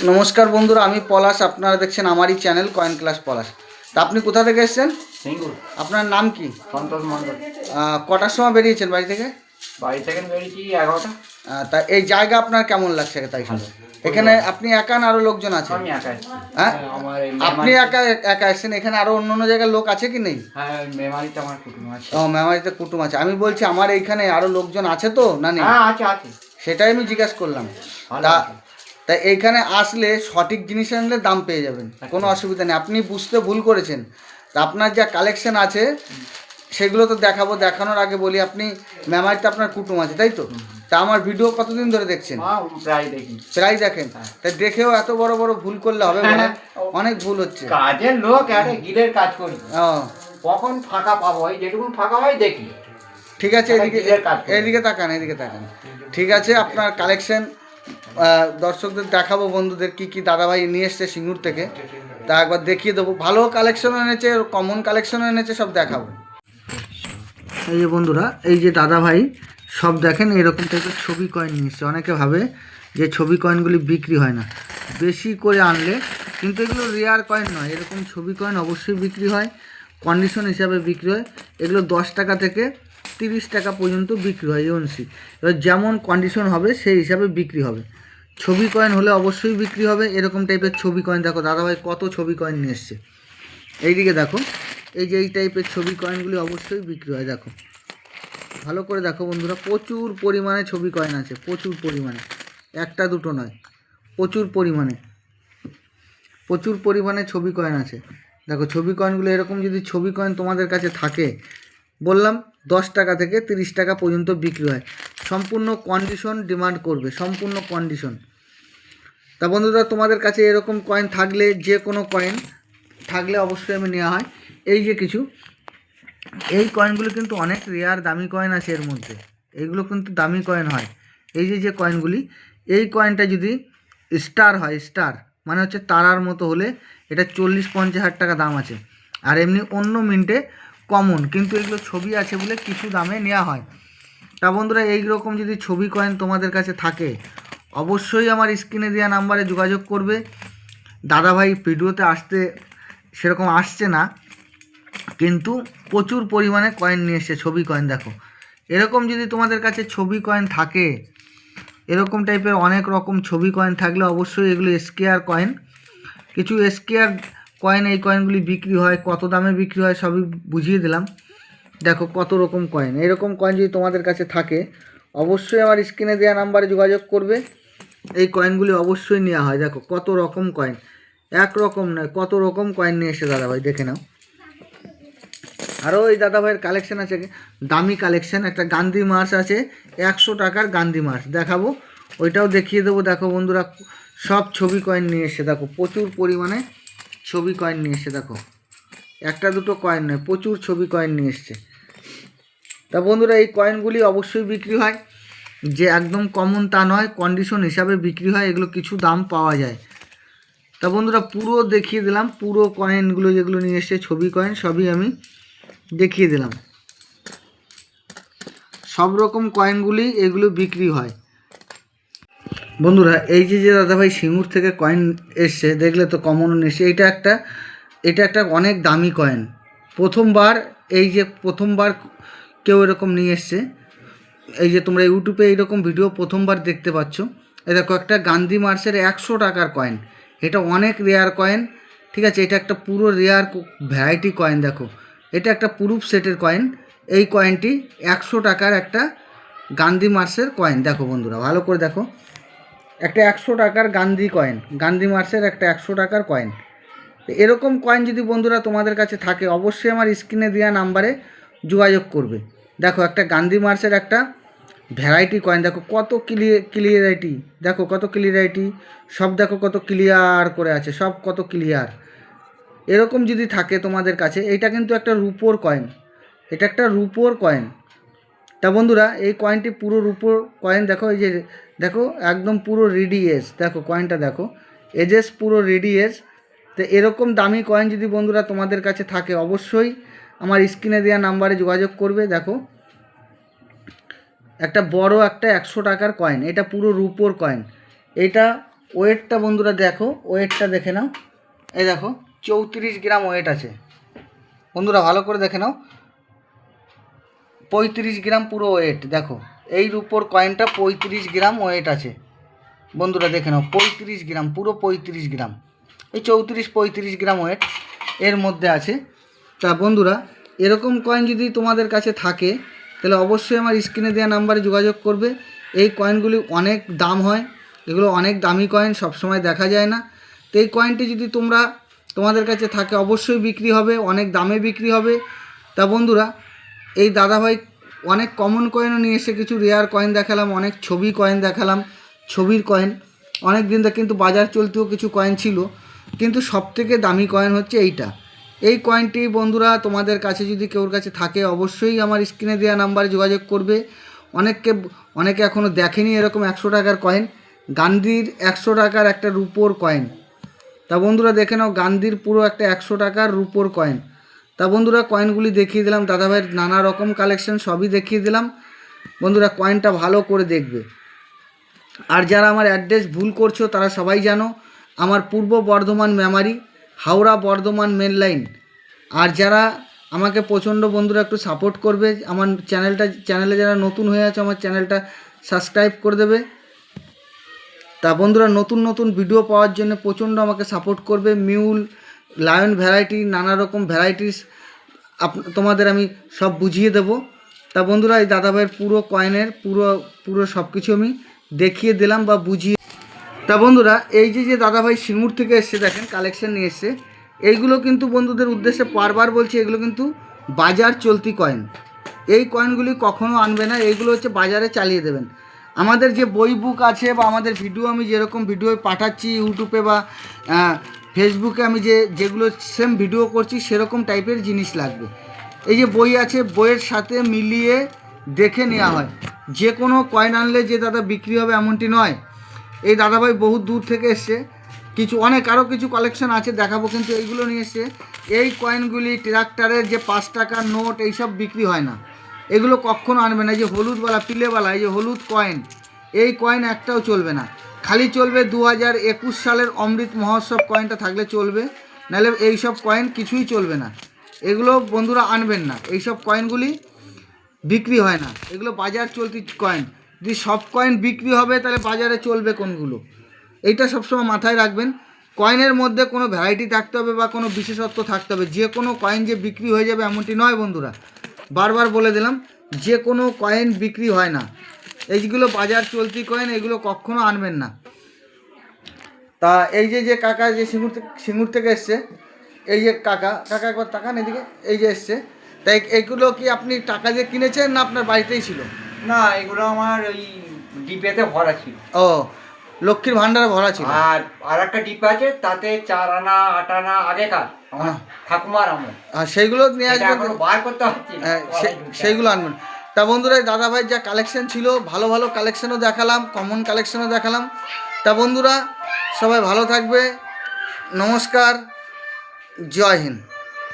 নমস্কার বন্ধুরা, আমি পলাশ। আপনারা দেখছেন আমারই চ্যানেল কয়েন ক্লাস পলাশ। তা আপনি কোথা থেকে এসেছেন? সিঙ্গুর। আপনার নাম কি? সন্তোষ মণ্ডল। কটার সময় বেরিয়েছেন বাড়ি থেকে? বাড়ি থেকে বেরিয়েছি 11টা। তা এই জায়গা আপনার কেমন লাগছে? তাই শুনে এখানে আপনি একা না আরও লোকজন আছে? আমি একা এসেছি। হ্যাঁ, আমার এই আপনি একা একা এসেছেন? এখানে আরও অন্য অন্য জায়গার লোক আছে কি নেই? হ্যাঁ, মেমারিতে আমার কুটুম আছে। ও, মেমারিতে কুটুম আছে। আমি বলছি আমার এইখানে আরও লোকজন আছে তো না নেই? হ্যাঁ, আছে আছে। সেটাই আমি জিজ্ঞাসা করলাম। ভালো তা আছে। তাই এইখানে আসলে সঠিক জিনিস আনলে দাম পেয়ে যাবেন, কোনো অসুবিধা নেই। আপনি বুঝতে ভুল করেছেন। তা আপনার যা কালেকশন আছে সেগুলো তো দেখাবো। দেখানোর আগে বলি, আপনি মেমারিতে আপনার কুটুম আছে তাই তো? তা আমার ভিডিও কতদিন ধরে দেখছেন? প্রায় দেখি। প্রায় দেখেন? তাই দেখেও এত বড় বড় ভুল করলে হবে না? অনেক ভুল হচ্ছে। কাজের লোক একটা গিলের কাজ করি। ও, কখন ফাঁকা পাবো, ওই যেটুকু ফাঁকা হয় দেখি। ঠিক আছে, এদিকে তাকান, এদিকে তাকান। ঠিক আছে, আপনার কালেকশন দর্শকদের দেখাবো, বন্ধুদের কি কি দাদাভাই নিয়ে এসছে সিঙ্গুর থেকে। তা একবার দেখিয়ে দেবো। ভালো কালেকশনও এনেছে, কমন কালেকশনও এনেছে, সব দেখাবো। এই যে বন্ধুরা, এই যে দাদাভাই সব দেখেন এরকম টাইপের ছবি কয়েন নিয়ে এসছে। অনেকে ভাবে যে ছবি কয়েনগুলি বিক্রি হয় না, বেশি করে আনলে কিন্তু এগুলো রেয়ার কয়েন নয়। এরকম ছবি কয়েন অবশ্যই বিক্রি হয়, কন্ডিশন হিসাবে বিক্রি হয়। এগুলো 10 টাকা থেকে 30 টাকা পর্যন্ত বিক্রি হয় ইউএনসি। এবার যেমন কন্ডিশন হবে সেই হিসাবে বিক্রি হবে। ছবি কয়েন হলে অবশ্যই বিক্রি হবে। এরকম টাইপের ছবি কয়েন দেখো দাদাভাই কত ছবি কয়েন নিয়ে এসছে। এইদিকে দেখো, এই যে এই টাইপের ছবি কয়েনগুলি অবশ্যই বিক্রি হয়। দেখো, ভালো করে দেখো বন্ধুরা, প্রচুর পরিমাণে ছবি কয়েন আছে, প্রচুর পরিমাণে। একটা দুটো নয়, প্রচুর পরিমাণে প্রচুর পরিমাণে ছবি কয়েন আছে। দেখো ছবি কয়েনগুলো এরকম যদি ছবি কয়েন তোমাদের কাছে থাকে, বললাম 10 টাকা থেকে 30 টাকা পর্যন্ত বিক্রি হয়। সম্পূর্ণ কন্ডিশন ডিমান্ড করবে, সম্পূর্ণ কন্ডিশন। তা বন্ধুরা, তোমাদের কাছে এরকম কয়েন থাকলে, যে কোনো কয়েন থাকলে অবশ্যই আমি নেওয়া হয়। এই যে কিছু, এই কয়েনগুলো কিন্তু অনেক রেয়ার দামি কয়েন আছে এর মধ্যে। এইগুলো কিন্তু দামি কয়েন হয়। এই যে যে কয়েনগুলি, এই কয়েনটা যদি স্টার হয়, স্টার মানে হচ্ছে তারার মতো হলে, এটা 40-50 হাজার টাকা দাম আছে। আর এমনি অন্য মিন্টে কমন, কিন্তু এগুলো ছবি আছে বলে কিছু দামে নেওয়া হয়। তা বন্ধুরা, এই রকম যদি ছবি কয়েন তোমাদের কাছে থাকে, অবশ্যই আমার স্ক্রিনে দেওয়া নাম্বারে যোগাযোগ করবে। দাদাভাই ভিডিওতে আসতে সেরকম আসছে না, কিন্তু প্রচুর পরিমাণে কয়েন নিয়ে এসছে, ছবি কয়েন। দেখো এরকম যদি তোমাদের কাছে ছবি কয়েন থাকে, এরকম টাইপের অনেক রকম ছবি কয়েন থাকলে অবশ্যই এগুলো স্কেয়ার কয়েন। কিছু স্কেয়ার কয়েন, এই কয়েনগুলি বিক্রি হয়, কত দামে বিক্রি হয় সবই বুঝিয়ে দিলাম। দেখো কত রকম কয়েন। এরকম কয়েন যদি তোমাদের কাছে থাকে, অবশ্যই আমার স্ক্রিনে দেওয়া নাম্বারে যোগাযোগ করবে। এই কয়েনগুলি অবশ্যই নেওয়া হয়। দেখো কত রকম কয়েন, এক রকম নয়, কত রকম কয়েন নিয়ে এসে দাদাভাই দেখে নাও। আরও এই দাদাভাইয়ের কালেকশান আছে, দামি কালেকশান। একটা গান্ধী মার্চ আছে, 100 টাকার গান্ধী মার্চ দেখাবো, ওইটাও দেখিয়ে দেবো। দেখো বন্ধুরা, সব ছবি কয়েন নিয়ে এসে, দেখো প্রচুর পরিমাণে ছবি কয়েন নিয়ে এসছে। দেখো একটা দুটো কয়েন নয়, প্রচুর ছবি কয়েন নিয়ে এসছে। তা বন্ধুরা, এই কয়েনগুলি অবশ্যই বিক্রি হয়, যে একদম কমন তা নয়, কন্ডিশন হিসাবে বিক্রি হয়। এগুলো কিছু দাম পাওয়া যায়। তা বন্ধুরা, পুরো দেখিয়ে দিলাম, পুরো কয়েনগুলো যেগুলো নিয়ে এসছে ছবি কয়েন সবই আমি দেখিয়ে দিলাম। সব রকম কয়েনগুলি এগুলো বিক্রি হয়। বন্ধুরা, এই যে যে দাদাভাই সিঙ্গুর থেকে কয়েন এসছে, দেখলে তো কমন এসছে। এটা একটা অনেক দামি কয়েন। প্রথমবার, এই যে প্রথমবার কেউ এরকম নিয়ে এসছে। এই যে তোমরা ইউটিউবে এইরকম ভিডিও প্রথমবার দেখতে পাচ্ছ। এই দেখো একটা গান্ধী মার্চের 100 টাকার কয়েন। এটা অনেক রেয়ার কয়েন, ঠিক আছে? এটা একটা পুরো রেয়ার ভ্যারাইটি কয়েন। দেখো এটা একটা প্রুফ সেটের কয়েন। এই কয়েনটি 100 টাকার একটা গান্ধী মার্চের কয়েন। দেখো বন্ধুরা, ভালো করে দেখো, একটা 100 টাকার গান্ধী কয়েন, গান্ধী মার্চের একটা 100 টাকার কয়েন। এরকম কয়েন যদি বন্ধুরা তোমাদের কাছে থাকে, অবশ্যই আমার স্ক্রিনে দেওয়া নাম্বারে যোগাযোগ করবে। দেখো একটা গান্ধী মার্চের একটা ভ্যারাইটি কয়েন, দেখো কত ক্লিয়ারিটি, দেখো কত ক্লিয়ারিটি, সব দেখো কত ক্লিয়ার করে আছে, সব কত ক্লিয়ার। এরকম যদি থাকে তোমাদের কাছে, এটা কিন্তু একটা রুপোর কয়েন, এটা একটা রুপোর কয়েন। তা বন্ধুরা, এই কয়েনটি পুরো রুপোর কয়েন। দেখো এই যে দেখো একদম পুরো রেডি এজ, দেখো কয়েনটা দেখো, এজেস পুরো রেডি এজ। তো এরকম দামি কয়েন যদি বন্ধুরা তোমাদের কাছে থাকে, অবশ্যই আমার স্ক্রিনে দেওয়া নাম্বারে যোগাযোগ করবে। দেখো একটা বড় একটা 100 টাকার কয়েন, এটা পুরো রুপোর কয়েন। এটা ওয়েটটা বন্ধুরা দেখো, ওয়েটটা দেখে নাও। এই দেখো 34 গ্রাম ওয়েট আছে বন্ধুরা, ভালো করে দেখে নাও। 35 গ্রাম পুরো ওয়েট দেখো, এই রূপোর কয়েনটা 35 গ্রাম ওয়েট আছে বন্ধুরা, দেখে নাও 35 গ্রাম, পুরো 35 গ্রাম, এই 34-35 গ্রাম ওয়েট এর মধ্যে আছে। তা বন্ধুরা এরকম কয়েন যদি তোমাদের কাছে থাকে তাহলে অবশ্যই আমার স্ক্রিনে দেওয়া নাম্বারে যোগাযোগ করবে। এই কয়েনগুলি অনেক দাম হয়, এগুলো অনেক দামি কয়েন, সবসময় দেখা যায় না। তো এই কয়েনটি যদি তোমাদের কাছে থাকে অবশ্যই বিক্রি হবে, অনেক দামে বিক্রি হবে। তা বন্ধুরা এই দাদাভাই অনেক কমন কয়েনও নিয়ে এসে, কিছু রেয়ার কয়েন দেখালাম, অনেক ছবি কয়েন দেখালাম, ছবির কয়েন অনেক দিন কিন্তু বাজার চলতেও কিছু কয়েন ছিল, কিন্তু সবথেকে দামি কয়েন হচ্ছে এইটা। এই কয়েনটি বন্ধুরা তোমাদের কাছে যদি কেউর কাছে থাকে অবশ্যই আমার স্ক্রিনে দেওয়া নাম্বারে যোগাযোগ করবে। অনেকে এখনও দেখেনি এরকম 100 টাকার কয়েন, গান্ধীর 100 টাকার একটা রুপোর কয়েন। তা বন্ধুরা দেখে নাও গান্ধীর পুরো একটা 100 টাকার রুপোর কয়েন। তা বন্ধুরা কয়েনগুলি দেখিয়ে দিলাম, দাদাভাইয়ের নানা রকম কালেকশন সবই দেখিয়ে দিলাম বন্ধুরা, কয়েনটা ভালো করে দেখবে। আর যারা আমার অ্যাড্রেস ভুল করছো তারা সবাই জানো, আমার পূর্ব বর্ধমান মেমারি, হাওড়া বর্ধমান মেন লাইন। আর যারা আমাকে প্রচণ্ড বন্ধুরা একটু সাপোর্ট করবে, আমার চ্যানেলে যারা নতুন হয়ে আছে আমার চ্যানেলটা সাবস্ক্রাইব করে দেবে। তা বন্ধুরা নতুন নতুন ভিডিও পাওয়ার জন্য প্রচণ্ড আমাকে সাপোর্ট করবে। মিউল, লায়ন ভ্যারাইটি, নানা রকম ভ্যারাইটিস তোমাদের আমি সব বুঝিয়ে দেব। তা বন্ধুরা এই দাদাভাইয়ের পুরো কয়েনের পুরো সব কিছু আমি দেখিয়ে দিলাম বা বুঝিয়ে। তা বন্ধুরা এই যে দাদাভাই সিঙ্গুর থেকে এসছে, দেখেন কালেকশন নিয়ে এসছে, এইগুলো কিন্তু বন্ধুদের উদ্দেশ্যে বারবার বলছি, এগুলো কিন্তু বাজার চলতি কয়েন। এই কয়েনগুলি কখনো আনবে না, এইগুলো হচ্ছে বাজারে চালিয়ে দেবেন। আমাদের যে বই বুক আছে বা আমাদের ভিডিও আমি যেরকম ভিডিও পাঠাচ্ছি ইউটিউবে বা ফেসবুকে, আমি যেগুলো সেম ভিডিও করছি সেরকম টাইপের জিনিস লাগবে। এই যে বই আছে, বইয়ের সাথে মিলিয়ে দেখে নেওয়া হয়। যে কোনো কয়েন আনলে যে দাদা বিক্রি হবে এমনটি নয়। এই দাদাভাই বহু দূর থেকে এসছে, আরও কিছু কালেকশন আছে দেখাবো, কিন্তু এইগুলো নিয়ে এসছে। এই কয়েনগুলি ট্রাক্টরের যে 5 টাকার নোট এইসব বিক্রি হয় না, এগুলো কখনো আনবে না। এই যে হলুদওয়ালা, পিলেওয়ালা, এই যে হলুদ কয়েন, এই কয়েন একটাও চলবে না। খালি চলবে 2021 সালের অমৃত মহোৎসব কয়েনটা থাকলে চলবে, নাহলে এইসব কয়েন কিছুই চলবে না। এগুলো বন্ধুরা আনবেন না, এইসব কয়েনগুলি বিক্রি হয় না, এগুলো বাজার চলতি কয়েন। যদি সব কয়েন বিক্রি হবে তাহলে বাজারে চলবে কোনগুলো, এইটা সবসময় মাথায় রাখবেন। কয়েনের মধ্যে কোনো ভ্যারাইটি থাকতে হবে বা কোনো বিশেষত্ব থাকতে হবে, যে কোনো কয়েন যে বিক্রি হয়ে যাবে এমনটি নয় বন্ধুরা, বারবার বলে দিলাম, যে কোনো কয়েন বিক্রি হয় না। এইগুলো বাজার চলতি কয়েন, এগুলো কখনো আনবেন না। তা এই যে কাকা যে সিঙ্গুর থেকে এসছে, এই যে কাকা একবার তাকান এদিকে, এই যে এসছে, তাই এইগুলো কি আপনি টাকা দিয়ে কিনেছেন না আপনার বাড়িতেই ছিল? না, এগুলো আমার ওই ডিপেতে ভরা ছিল। ও, লক্ষ্মীর ভাণ্ডারে ভরা ছিল। আর একটা ডিপ আছে, তাতে 4 আনা 8 আনা আগেকার আমার ঠাকুমার আমল। আর সেইগুলো নিয়ে আসবেন, বার করতে হচ্ছে, সেইগুলো আনবেন। তা বন্ধুরা দাদাভাই যা কালেকশন ছিল, ভালো ভালো কালেকশনও দেখালাম, কমন কালেকশনও দেখালাম। তা বন্ধুরা সবাই ভালো থাকবে, নমস্কার, জয় হিন্দ।